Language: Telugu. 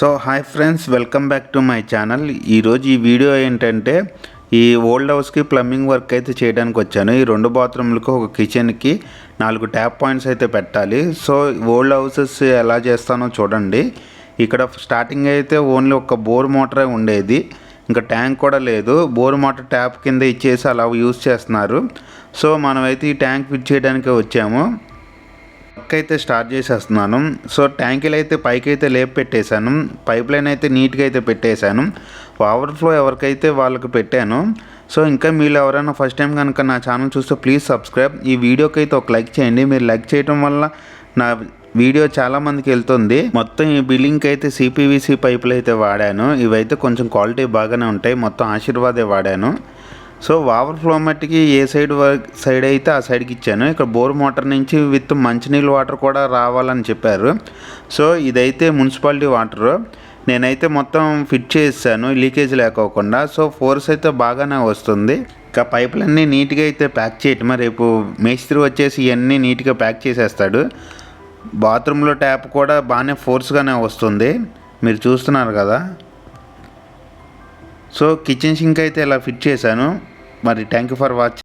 So hi friends, welcome back to my channel. ఈరోజు ఈ వీడియో ఏంటంటే ఈ ఓల్డ్ హౌస్కి ప్లంబింగ్ వర్క్ అయితే చేయడానికి వచ్చాను. ఈ 2 బాత్రూమ్లకు ఒక కిచెన్కి 4 ట్యాప్ పాయింట్స్ అయితే పెట్టాలి. సో ఓల్డ్ హౌసెస్ ఎలా చేస్తానో చూడండి. ఇక్కడ స్టార్టింగ్ అయితే ఓన్లీ ఒక బోర్ మోటరే ఉండేది, ఇంకా ట్యాంక్ కూడా లేదు. బోర్ మోటార్ ట్యాప్ కింద ఇచ్చేసి అలా యూజ్ చేస్తున్నారు. సో మనమైతే ఈ ట్యాంక్ ఫిట్ చేయడానికే వచ్చాము. వర్క్ అయితే స్టార్ట్ చేసేస్తున్నాను. సో ట్యాంకులు అయితే పైకి అయితే లేపి పెట్టేశాను. పైప్ లైన్ అయితే నీట్గా అయితే పెట్టేశాను. ఓవర్ఫ్లో ఎవరికైతే వాళ్ళకి పెట్టాను. సో ఇంకా మీరు ఎవరైనా ఫస్ట్ టైం కనుక నా ఛానల్ చూస్తే ప్లీజ్ సబ్స్క్రైబ్. ఈ వీడియోకి అయితే ఒక లైక్ చేయండి. మీరు లైక్ చేయడం వల్ల నా వీడియో చాలామందికి వెళ్తుంది. మొత్తం ఈ బిల్డింగ్కి అయితే సిపివిసి పైపులు అయితే వాడాను. ఇవైతే కొంచెం క్వాలిటీ బాగానే ఉంటాయి. మొత్తం ఆశీర్వాదే వాడాను. సో ఓవర్ఫ్లో మట్టికి ఏ సైడ్ అయితే ఆ సైడ్కి ఇచ్చాను. ఇక్కడ బోర్ మోటార్ నుంచి విత్ మంచినీళ్ళ వాటర్ కూడా రావాలని చెప్పారు. సో ఇదైతే మున్సిపాలిటీ వాటరు. నేనైతే మొత్తం ఫిట్ చేసాను లీకేజ్ లేకోకుండా. సో ఫోర్స్ అయితే బాగానే వస్తుంది. ఇంకా పైపులన్నీ నీట్గా అయితే ప్యాక్ చేయటం. రేపు మేస్త్రి వచ్చేసి ఇవన్నీ నీట్గా ప్యాక్ చేసేస్తాడు. బాత్రూంలో ట్యాప్ కూడా బాగానే ఫోర్స్గానే వస్తుంది, మీరు చూస్తున్నారు కదా. సో కిచెన్ సింక్ అయితే ఇలా ఫిట్ చేశాను. మరి థ్యాంక్ యూ ఫర్ వాచింగ్.